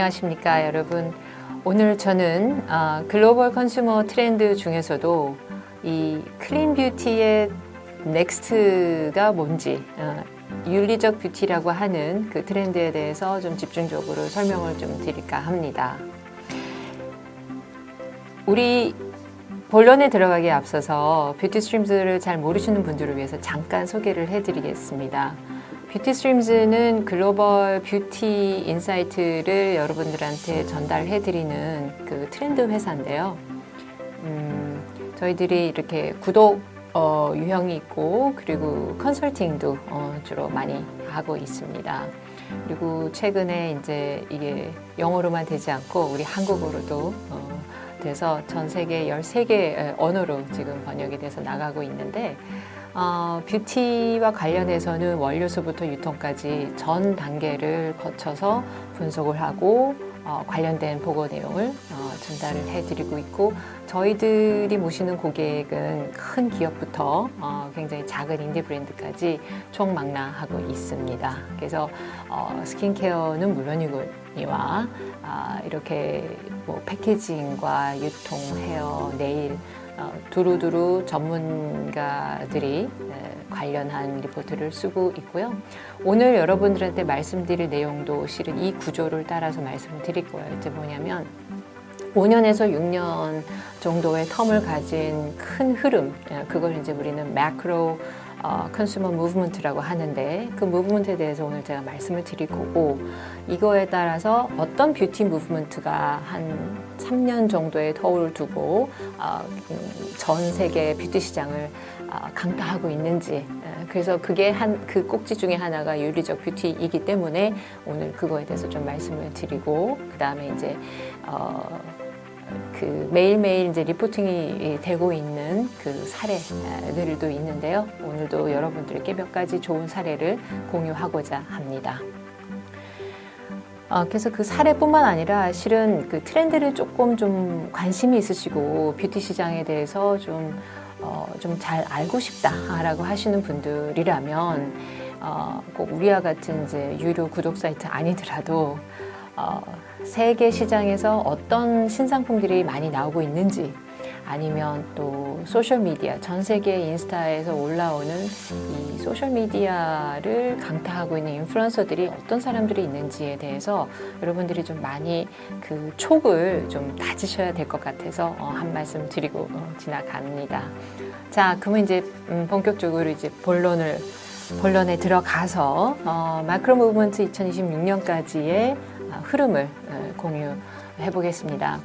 안녕하십니까 여러분. 오늘 저는 글로벌 컨슈머 트렌드 중에서도 이 클린 뷰티의 넥스트가 뭔지, 윤리적 뷰티라고 하는 그 트렌드에 대해서 좀 집중적으로 설명을 좀 드릴까 합니다. 우리 본론에 들어가기에 앞서서 뷰티 스트림즈를 잘 모르시는 분들을 위해서 잠깐 소개를 해드리겠습니다. 뷰티 스트림즈는 글로벌 뷰티 인사이트를 여러분들한테 전달해드리는 그 트렌드 회사인데요. 저희들이 이렇게 구독 유형이 있고 그리고 컨설팅도 주로 많이 하고 있습니다. 그리고 최근에 이제 이게 영어로만 되지 않고 우리 한국어로도 돼서 전 세계 13개 언어로 지금 번역이 돼서 나가고 있는데 뷰티와 관련해서는 원료수부터 유통까지 전 단계를 거쳐서 분석을 하고 관련된 보고 내용을 전달을 해드리고 있고, 저희들이 모시는 고객은 큰 기업부터 굉장히 작은 인디 브랜드까지 총망라하고 있습니다. 그래서 스킨케어는 물론이거니와 이렇게 뭐 패키징과 유통, 헤어, 네일 두루두루 전문가들이 관련한 리포트를 쓰고 있고요. 오늘 여러분들한테 말씀드릴 내용도 실은 이 구조를 따라서 말씀을 드릴 거예요. 이제 뭐냐면 5년에서 6년 정도의 텀을 가진 큰 흐름, 그걸 이제 우리는 매크로 컨슈머 무브먼트라고 하는데, 그 무브먼트에 대해서 오늘 제가 말씀을 드릴 거고, 이거에 따라서 어떤 뷰티 무브먼트가 한 3년 정도의 터울을 두고 전 세계 뷰티 시장을 강타하고 있는지, 그래서 그게 그 꼭지 중에 하나가 윤리적 뷰티이기 때문에 오늘 그거에 대해서 좀 말씀을 드리고, 그 다음에 이제 그 매일매일 이제 리포팅이 되고 있는 그 사례들도 있는데요. 오늘도 여러분들께 몇 가지 좋은 사례를 공유하고자 합니다. 그래서 그 사례뿐만 아니라 실은 그 트렌드를 조금 좀 관심이 있으시고 뷰티 시장에 대해서 좀 잘 알고 싶다라고 하시는 분들이라면 꼭 우리와 같은 이제 유료 구독 사이트 아니더라도 세계 시장에서 어떤 신상품들이 많이 나오고 있는지, 아니면 또 소셜미디어, 전 세계 인스타에서 올라오는 이 소셜미디어를 강타하고 있는 인플루언서들이 어떤 사람들이 있는지에 대해서 여러분들이 좀 많이 그 촉을 좀 다지셔야 될 것 같아서 한 말씀 드리고 지나갑니다. 자, 그러면 이제 본격적으로 이제 본론에 들어가서 마크로 무브먼트 2026년까지의 흐름을 공유해 보겠습니다.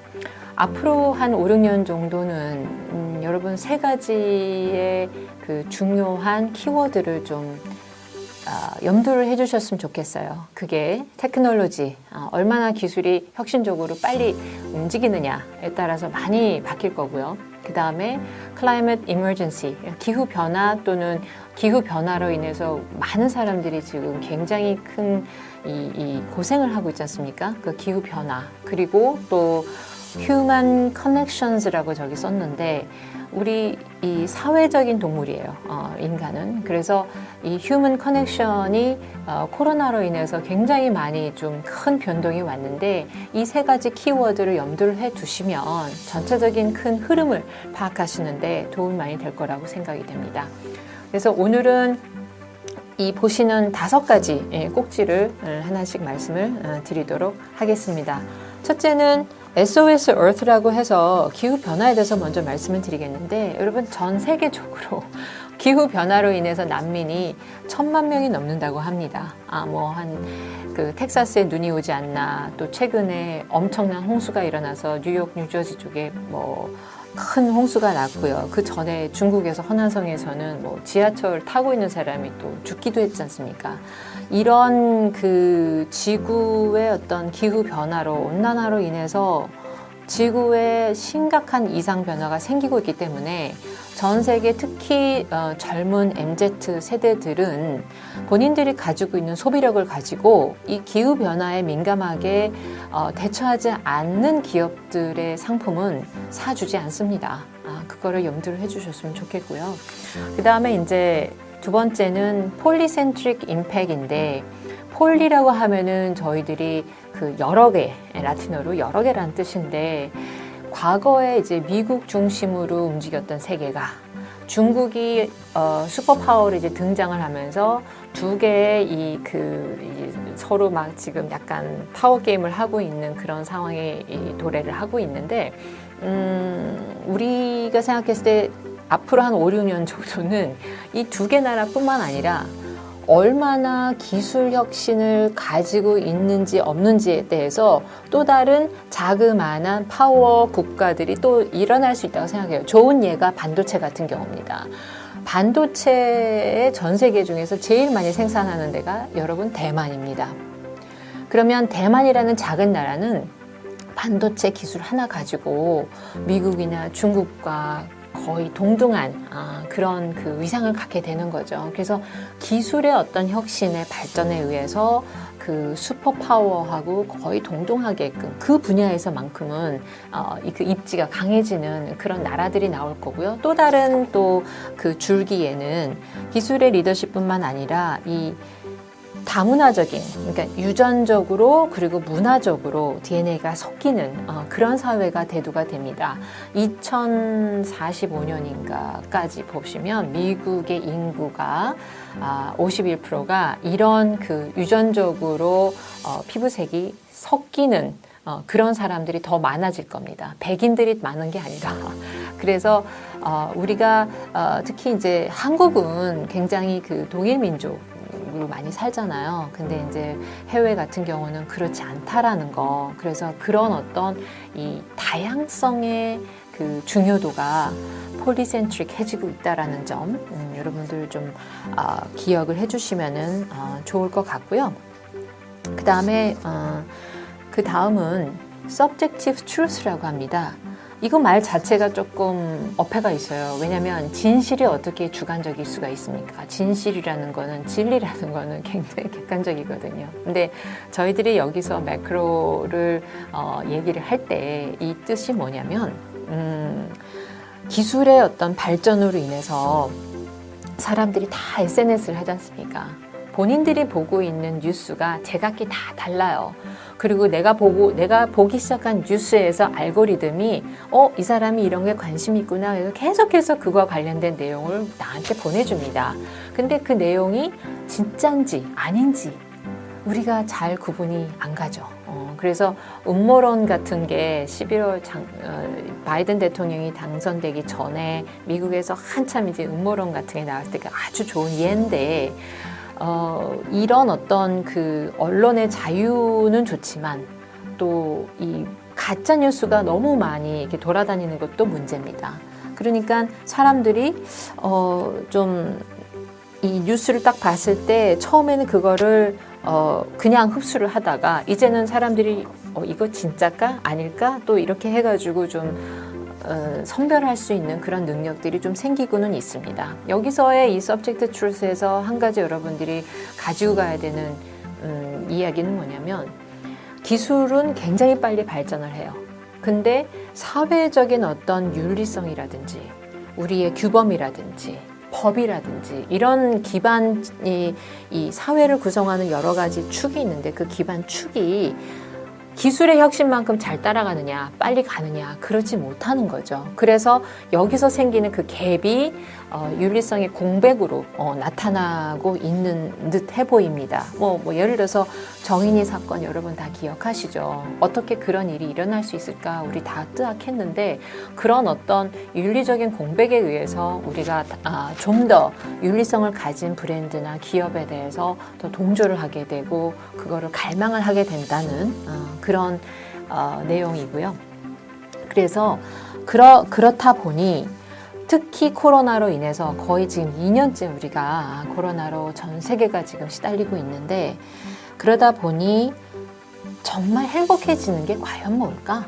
앞으로 한 5, 6년 정도는 여러분 세 가지의 그 중요한 키워드를 좀 염두를 해주셨으면 좋겠어요. 그게 테크놀로지, 얼마나 기술이 혁신적으로 빨리 움직이느냐에 따라서 많이 바뀔 거고요. 그 다음에 climate emergency, 기후 변화 또는 기후 변화로 인해서 많은 사람들이 지금 굉장히 큰 이 고생을 하고 있지 않습니까? 그 기후 변화, 그리고 또 human connections라고 저기 썼는데, 우리 이 사회적인 동물이에요, 인간은. 그래서 이 human connection이 코로나로 인해서 굉장히 많이 좀 큰 변동이 왔는데, 이 세 가지 키워드를 염두를 해 두시면 전체적인 큰 흐름을 파악하시는데 도움이 많이 될 거라고 생각이 됩니다. 그래서 오늘은 이 보시는 5가지 꼭지를 하나씩 말씀을 드리도록 하겠습니다. 첫째는 SOS Earth라고 해서 기후 변화에 대해서 먼저 말씀을 드리겠는데, 여러분 전 세계적으로 기후 변화로 인해서 난민이 1000만 명이 넘는다고 합니다. 그 텍사스에 눈이 오지 않나, 또 최근에 엄청난 홍수가 일어나서 뉴욕, 뉴저지 쪽에 큰 홍수가 났고요. 그 전에 중국에서 허난성에서는 지하철 타고 있는 사람이 또 죽기도 했지 않습니까? 이런 그 지구의 어떤 기후 변화로, 온난화로 인해서 지구에 심각한 이상 변화가 생기고 있기 때문에 전 세계 특히 젊은 MZ 세대들은 본인들이 가지고 있는 소비력을 가지고 이 기후 변화에 민감하게 대처하지 않는 기업들의 상품은 사주지 않습니다. 그거를 염두를 해주셨으면 좋겠고요. 그 다음에 이제 두 번째는 폴리센트릭 임팩인데, 폴리라고 하면은 저희들이 그 그 여러 개, 라틴어로 여러 개라는 뜻인데 과거에 이제 미국 중심으로 움직였던 세계가 중국이 슈퍼파워로 이제 등장을 하면서 두 개의 이제 서로 막 지금 약간 파워 게임을 하고 있는 그런 상황에 도래를 하고 있는데 우리가 생각했을 때 앞으로 한 5, 6년 정도는 이 두 개 나라뿐만 아니라 얼마나 기술 혁신을 가지고 있는지 없는지에 대해서 또 다른 자그마한 파워 국가들이 또 일어날 수 있다고 생각해요. 좋은 예가 반도체 같은 경우입니다. 반도체의 전 세계 중에서 제일 많이 생산하는 데가 여러분 대만입니다. 그러면 대만이라는 작은 나라는 반도체 기술 하나 가지고 미국이나 중국과 거의 동등한 그런 그 위상을 갖게 되는 거죠. 그래서 기술의 어떤 혁신의 발전에 의해서 그 슈퍼파워하고 거의 동등하게끔 그 분야에서만큼은 그 입지가 강해지는 그런 나라들이 나올 거고요. 또 다른 또 그 줄기에는 기술의 리더십뿐만 아니라 이 다문화적인, 그러니까 유전적으로 그리고 문화적으로 DNA가 섞이는 그런 사회가 대두가 됩니다. 2045년인가까지 보시면 미국의 인구가 51%가 이런 그 유전적으로 피부색이 섞이는 그런 사람들이 더 많아질 겁니다. 백인들이 많은 게 아니라. 그래서 우리가 특히 이제 한국은 굉장히 그 동일 민족 로 많이 살잖아요. 근데 이제 해외 같은 경우는 그렇지 않다라는 거. 그래서 그런 어떤 이 다양성의 그 중요도가 폴리센트릭해지고 있다라는 점, 여러분들 좀 기억을 해주시면은 좋을 것 같고요. 그 다음에 그 다음은 subjective truth라고 합니다. 이거 말 자체가 조금 어폐가 있어요. 왜냐하면 진실이 어떻게 주관적일 수가 있습니까? 진실이라는 거는, 진리라는 거는 굉장히 객관적이거든요. 근데 저희들이 여기서 매크로를 얘기를 할 때 이 뜻이 뭐냐면 기술의 어떤 발전으로 인해서 사람들이 다 SNS를 하지 않습니까? 본인들이 보고 있는 뉴스가 제각기 다 달라요. 그리고 내가 보기 시작한 뉴스에서 알고리즘이 이 사람이 이런 게 관심이 있구나. 그래서 계속해서 그거와 관련된 내용을 나한테 보내줍니다. 근데 그 내용이 진짠지 아닌지 우리가 잘 구분이 안 가죠. 그래서 음모론 같은 게 11월 바이든 대통령이 당선되기 전에 미국에서 한참 이제 음모론 같은 게 나왔을 때가 아주 좋은 예인데 이런 어떤 그 언론의 자유는 좋지만 또 이 가짜 뉴스가 너무 많이 이렇게 돌아다니는 것도 문제입니다. 그러니까 사람들이 좀 이 뉴스를 딱 봤을 때 처음에는 그거를 그냥 흡수를 하다가 이제는 사람들이 이거 진짜일까 아닐까 또 이렇게 해가지고 좀 선별할 수 있는 그런 능력들이 좀 생기고는 있습니다. 여기서의 이 subject truth에서 한 가지 여러분들이 가지고 가야 되는 이야기는 뭐냐면 기술은 굉장히 빨리 발전을 해요. 근데 사회적인 어떤 윤리성이라든지 우리의 규범이라든지 법이라든지 이런 기반이 이 사회를 구성하는 여러 가지 축이 있는데 그 기반 축이 기술의 혁신만큼 잘 따라가느냐, 빨리 가느냐, 그렇지 못하는 거죠. 그래서 여기서 생기는 그 갭이 윤리성의 공백으로 나타나고 있는 듯 해 보입니다. 예를 들어서 정인이 사건 여러분 다 기억하시죠? 어떻게 그런 일이 일어날 수 있을까? 우리 다 뜨악했는데 그런 어떤 윤리적인 공백에 의해서 우리가 좀 더 윤리성을 가진 브랜드나 기업에 대해서 더 동조를 하게 되고 그거를 갈망을 하게 된다는 그런 내용이고요. 그래서 그렇다 보니 특히 코로나로 인해서 거의 지금 2년째 우리가 코로나로 전 세계가 지금 시달리고 있는데 그러다 보니 정말 행복해지는 게 과연 뭘까?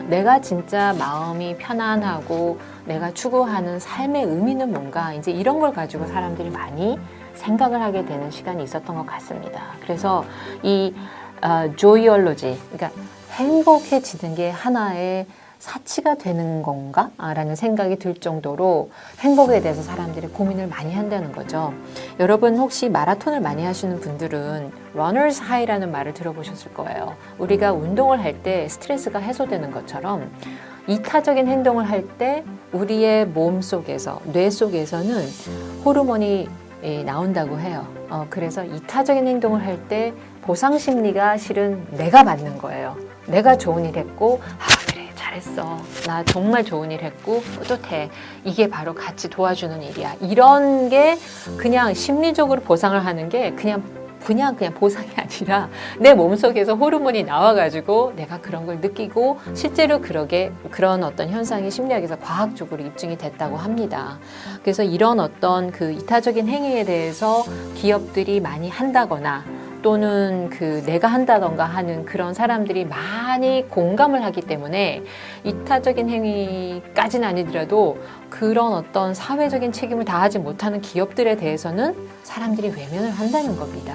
내가 진짜 마음이 편안하고 내가 추구하는 삶의 의미는 뭔가 이제 이런 걸 가지고 사람들이 많이 생각을 하게 되는 시간이 있었던 것 같습니다. 그래서 이 조이얼로지, 그러니까 행복해지는 게 하나의 사치가 되는 건가? 라는 생각이 들 정도로 행복에 대해서 사람들이 고민을 많이 한다는 거죠. 여러분 혹시 마라톤을 많이 하시는 분들은 runners high라는 말을 들어보셨을 거예요. 우리가 운동을 할 때 스트레스가 해소되는 것처럼 이타적인 행동을 할 때 우리의 몸 속에서, 뇌 속에서는 호르몬이 나온다고 해요. 그래서 이타적인 행동을 할 때 보상 심리가 실은 내가 받는 거예요. 내가 좋은 일 했고, 그래, 잘했어. 나 정말 좋은 일 했고, 뿌듯해. 이게 바로 같이 도와주는 일이야. 이런 게 그냥 심리적으로 보상을 하는 게 그냥 보상이 아니라 내 몸속에서 호르몬이 나와가지고 내가 그런 걸 느끼고 실제로 그런 어떤 현상이 심리학에서 과학적으로 입증이 됐다고 합니다. 그래서 이런 어떤 그 이타적인 행위에 대해서 기업들이 많이 한다거나 또는 내가 한다던가 하는 그런 사람들이 많이 공감을 하기 때문에 이타적인 행위까지는 아니더라도 그런 어떤 사회적인 책임을 다하지 못하는 기업들에 대해서는 사람들이 외면을 한다는 겁니다.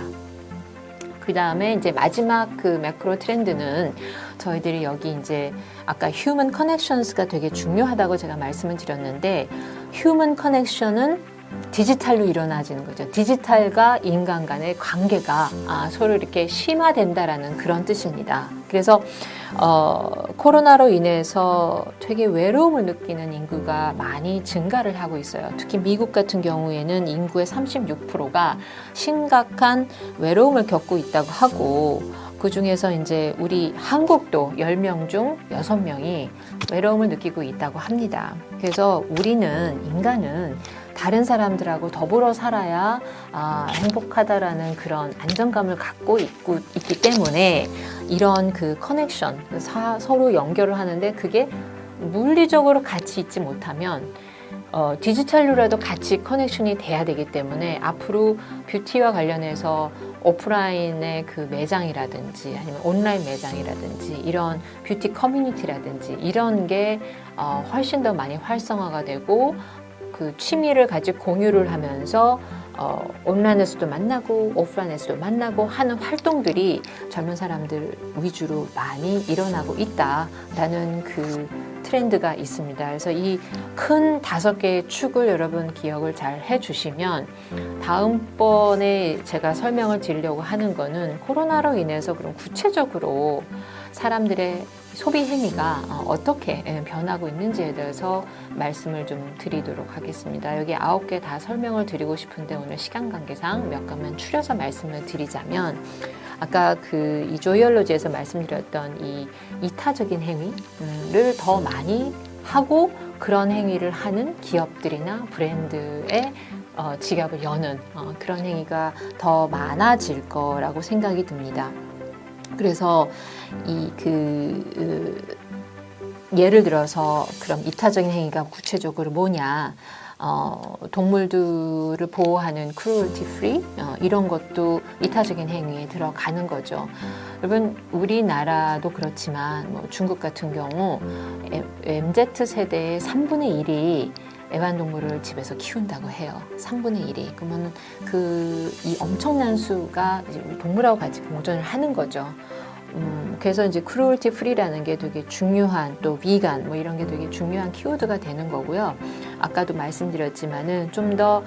그 다음에 이제 마지막 그 매크로 트렌드는 저희들이 여기 이제 아까 휴먼 커넥션스가 되게 중요하다고 제가 말씀을 드렸는데 휴먼 커넥션은 디지털로 일어나지는 거죠. 디지털과 인간 간의 관계가 서로 이렇게 심화된다라는 그런 뜻입니다. 그래서 코로나로 인해서 되게 외로움을 느끼는 인구가 많이 증가를 하고 있어요. 특히 미국 같은 경우에는 인구의 36%가 심각한 외로움을 겪고 있다고 하고 그 중에서 이제 우리 한국도 10명 중 6명이 외로움을 느끼고 있다고 합니다. 그래서 인간은 다른 사람들하고 더불어 살아야 행복하다라는 그런 안정감을 갖고 있기 때문에 이런 그 커넥션, 서로 연결을 하는데 그게 물리적으로 같이 있지 못하면 디지털로라도 같이 커넥션이 돼야 되기 때문에 앞으로 뷰티와 관련해서 오프라인의 그 매장이라든지 아니면 온라인 매장이라든지 이런 뷰티 커뮤니티라든지 이런 게 훨씬 더 많이 활성화가 되고 그 취미를 가지고 공유를 하면서 온라인에서도 만나고 오프라인에서도 만나고 하는 활동들이 젊은 사람들 위주로 많이 일어나고 있다라는 그 트렌드가 있습니다. 그래서 이 큰 5개의 축을 여러분 기억을 잘 해주시면 다음번에 제가 설명을 드리려고 하는 거는 코로나로 인해서 그럼 구체적으로 사람들의 소비 행위가 어떻게 변하고 있는지에 대해서 말씀을 좀 드리도록 하겠습니다. 여기 9개 다 설명을 드리고 싶은데 오늘 시간 관계상 몇 가지만 추려서 말씀을 드리자면 아까 그 이조이얼로지에서 말씀드렸던 이 이타적인 행위를 더 많이 하고 그런 행위를 하는 기업들이나 브랜드의 지갑을 여는 그런 행위가 더 많아질 거라고 생각이 듭니다. 그래서 예를 들어서 그럼 이타적인 행위가 구체적으로 뭐냐? 동물들을 보호하는 cruelty free 이런 것도 이타적인 행위에 들어가는 거죠. 여러분 우리나라도 그렇지만 뭐 중국 같은 경우 MZ 세대의 3분의 1이 애완동물을 집에서 키운다고 해요. 3분의 1이. 그러면 이 엄청난 수가 이제 우리 동물하고 같이 공존을 하는 거죠. 그래서 이제 크루얼티 프리라는 게 되게 중요한 또 비간 뭐 이런 게 되게 중요한 키워드가 되는 거고요. 아까도 말씀드렸지만은 좀 더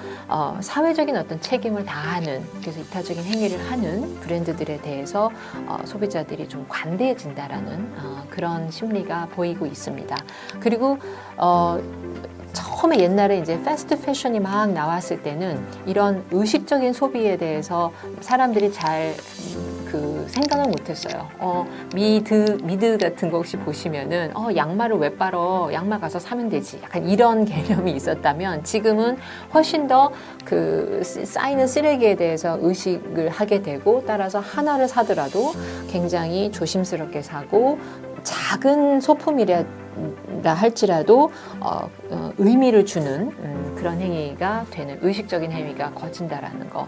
사회적인 어떤 책임을 다하는 그래서 이타적인 행위를 하는 브랜드들에 대해서 소비자들이 좀 관대해진다라는 그런 심리가 보이고 있습니다. 그리고 처음에 옛날에 이제 패스트 패션이 막 나왔을 때는 이런 의식적인 소비에 대해서 사람들이 잘 생각을 못했어요. 미드 같은 거 혹시 보시면은 양말을 왜 빨어? 양말 가서 사면 되지. 약간 이런 개념이 있었다면 지금은 훨씬 더 쌓이는 쓰레기에 대해서 의식을 하게 되고 따라서 하나를 사더라도 굉장히 조심스럽게 사고 작은 소품이라 할지라도 의미를 주는 그런 행위가 되는 의식적인 행위가 거친다라는 거.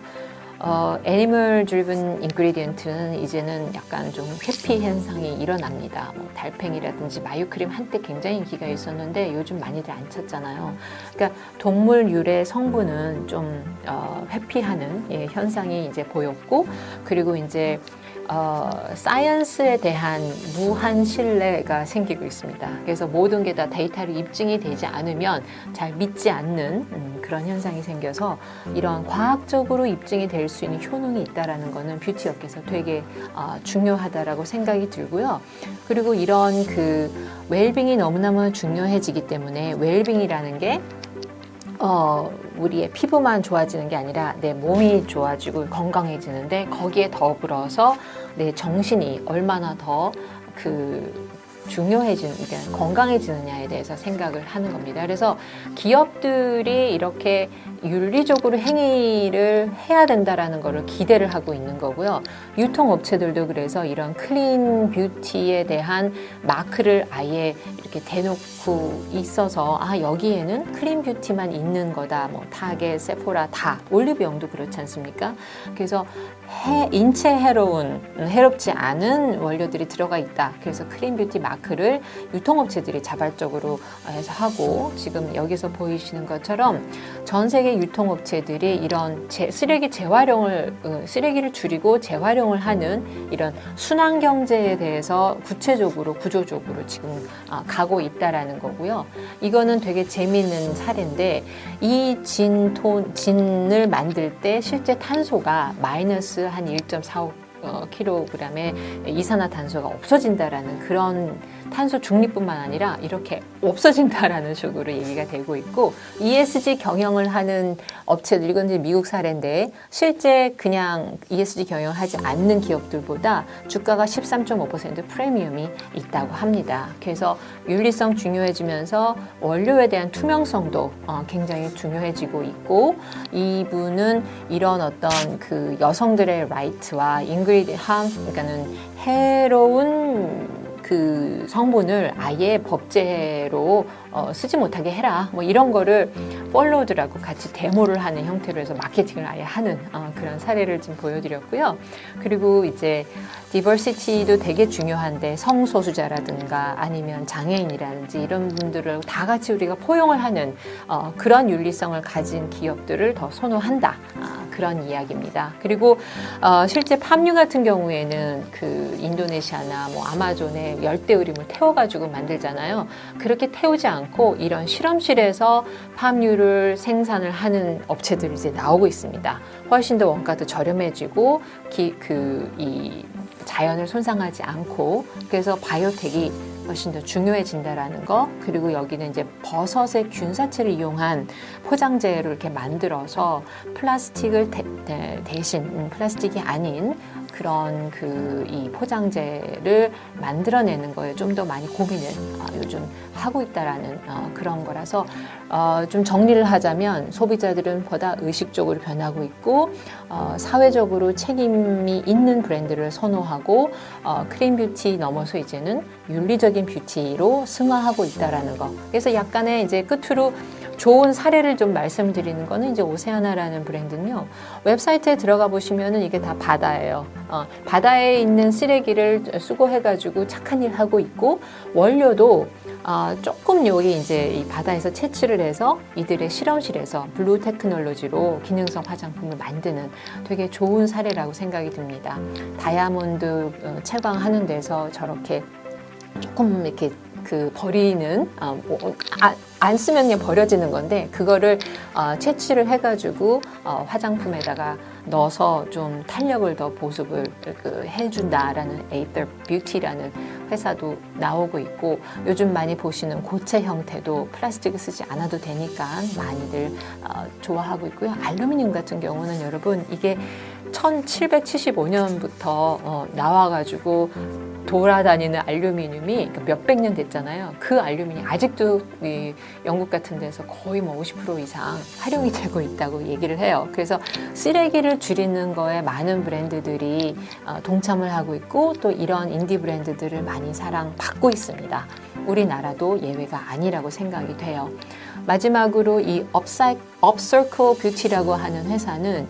애니멀 드리븐 인그리디언트는 이제는 약간 좀 회피 현상이 일어납니다. 뭐 달팽이라든지 마요크림 한때 굉장히 인기가 있었는데 요즘 많이들 안 찾잖아요. 그러니까 동물 유래 성분은 좀 회피하는 현상이 이제 보였고 그리고 이제 사이언스에 대한 무한 신뢰가 생기고 있습니다. 그래서 모든 게 다 데이터로 입증이 되지 않으면 잘 믿지 않는 그런 현상이 생겨서 이런 과학적으로 입증이 될 수 있는 효능이 있다라는 거는 뷰티 업계에서 되게 중요하다라고 생각이 들고요. 그리고 이런 그 웰빙이 너무너무 중요해지기 때문에 웰빙이라는 게 우리의 피부만 좋아지는 게 아니라 내 몸이 좋아지고 건강해지는데 거기에 더불어서 내 정신이 얼마나 더 그러니까 건강해지느냐에 대해서 생각을 하는 겁니다. 그래서 기업들이 이렇게 윤리적으로 행위를 해야 된다라는 거를 기대를 하고 있는 거고요. 유통업체들도 그래서 이런 클린 뷰티에 대한 마크를 아예 이렇게 대놓고 있어서 여기에는 클린 뷰티만 있는 거다. 뭐 타겟, 세포라 다 올리브영도 그렇지 않습니까? 그래서 인체 해롭지 않은 원료들이 들어가 있다. 그래서 클린 뷰티 마크를 유통업체들이 자발적으로 해서 하고 지금 여기서 보이시는 것처럼 전 세계 유통업체들이 이런 쓰레기를 줄이고 재활용을 하는 이런 순환 경제에 대해서 구체적으로 구조적으로 지금 가고 있다라는 거고요. 이거는 되게 재미있는 사례인데 이 진을 만들 때 실제 탄소가 마이너스 한 1.45 킬로그램의 이산화탄소가 없어진다라는 그런 탄소 중립뿐만 아니라 이렇게 없어진다라는 식으로 얘기가 되고 있고 ESG 경영을 하는 업체들 이건 이제 미국 사례인데 실제 그냥 ESG 경영을 하지 않는 기업들보다 주가가 13.5% 프리미엄이 있다고 합니다. 그래서 윤리성 중요해지면서 원료에 대한 투명성도 굉장히 중요해지고 있고 이분은 이런 어떤 그 여성들의 라이트와 그러니까는 해로운 그 성분을 아예 법제로 쓰지 못하게 해라. 뭐 이런 거를 팔로우들하고 같이 데모를 하는 형태로 해서 마케팅을 아예 하는 그런 사례를 지금 보여드렸고요. 그리고 이제 디버시티도 되게 중요한데 성소수자라든가 아니면 장애인이라든지 이런 분들을 다 같이 우리가 포용을 하는 그런 윤리성을 가진 기업들을 더 선호한다. 그런 이야기입니다. 그리고 실제 팜유 같은 경우에는 그 인도네시아나 뭐 아마존에 열대우림을 태워가지고 만들잖아요. 그렇게 태우지 않고 이런 실험실에서 팜유를 생산을 하는 업체들이 이제 나오고 있습니다. 훨씬 더 원가도 저렴해지고 이 자연을 손상하지 않고 그래서 바이오텍이 훨씬 더 중요해진다라는 거. 그리고 여기는 이제 버섯의 균사체를 이용한 포장재를 이렇게 만들어서 플라스틱을 대신 플라스틱이 아닌 그런 이 포장재를 만들어내는 거에 좀 더 많이 고민을 요즘 하고 있다라는 그런 거라서 좀 정리를 하자면 소비자들은 보다 의식적으로 변하고 있고 사회적으로 책임이 있는 브랜드를 선호하고 클린 뷰티 넘어서 이제는 윤리적인 뷰티로 승화하고 있다라는 거. 그래서 약간의 이제 끝으로 좋은 사례를 좀 말씀드리는 거는 이제 오세아나라는 브랜드는요. 웹사이트에 들어가 보시면은 이게 다 바다예요. 바다에 있는 쓰레기를 수거해가지고 착한 일 하고 있고 원료도 조금 여기 이제 이 바다에서 채취를 해서 이들의 실험실에서 블루 테크놀로지로 기능성 화장품을 만드는 되게 좋은 사례라고 생각이 듭니다. 다이아몬드 채광하는 데서 저렇게 조금 이렇게 버리는 안 쓰면 그냥 버려지는 건데 그거를 채취를 해가지고 화장품에다가 넣어서 좀 탄력을 더 보습을 해준다라는 에이터 뷰티라는 회사도 나오고 있고 요즘 많이 보시는 고체 형태도 플라스틱을 쓰지 않아도 되니까 많이들 좋아하고 있고요. 알루미늄 같은 경우는 여러분 이게 1775년부터 나와가지고 돌아다니는 알루미늄이 몇백 년 됐잖아요. 그 알루미늄이 아직도 영국 같은 데서 거의 뭐 50% 이상 활용이 되고 있다고 얘기를 해요. 그래서 쓰레기를 줄이는 거에 많은 브랜드들이 동참을 하고 있고 또 이런 인디 브랜드들을 많이 사랑받고 있습니다. 우리나라도 예외가 아니라고 생각이 돼요. 마지막으로 이 업서클 뷰티라고 하는 회사는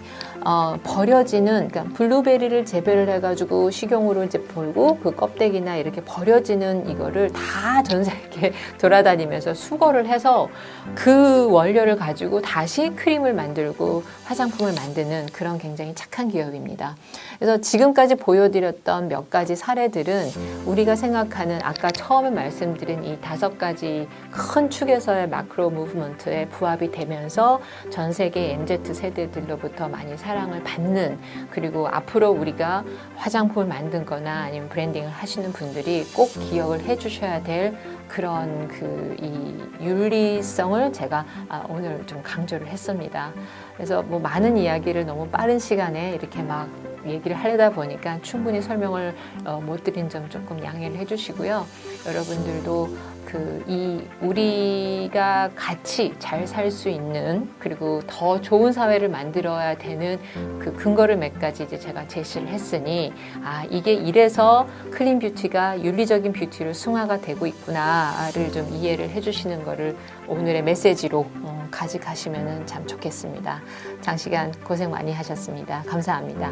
버려지는, 그러니까 블루베리를 재배를 해가지고 식용으로 이제 벌고 그 껍데기나 이렇게 버려지는 이거를 다 전 세계 돌아다니면서 수거를 해서 그 원료를 가지고 다시 크림을 만들고 화장품을 만드는 그런 굉장히 착한 기업입니다. 그래서 지금까지 보여드렸던 몇 가지 사례들은 우리가 생각하는 아까 처음에 말씀드린 이 5가지 큰 축에서의 마크로 무브먼트에 부합이 되면서 전 세계 MZ 세대들로부터 많이 사랑을 받는, 그리고 앞으로 우리가 화장품을 만든거나 아니면 브랜딩을 하시는 분들이 꼭 기억을 해주셔야 될 그런 이 윤리성을 제가 오늘 좀 강조를 했습니다. 그래서 뭐 많은 이야기를 너무 빠른 시간에 이렇게 막 얘기를 하려다 보니까 충분히 설명을 못 드린 점 조금 양해를 해주시고요. 여러분들도 우리가 같이 잘 살 수 있는, 그리고 더 좋은 사회를 만들어야 되는 그 근거를 몇 가지 이제 제가 제시를 했으니, 이게 이래서 클린 뷰티가 윤리적인 뷰티로 승화가 되고 있구나를 좀 이해를 해주시는 거를 오늘의 메시지로 가져가시면 참 좋겠습니다. 장시간 고생 많이 하셨습니다. 감사합니다.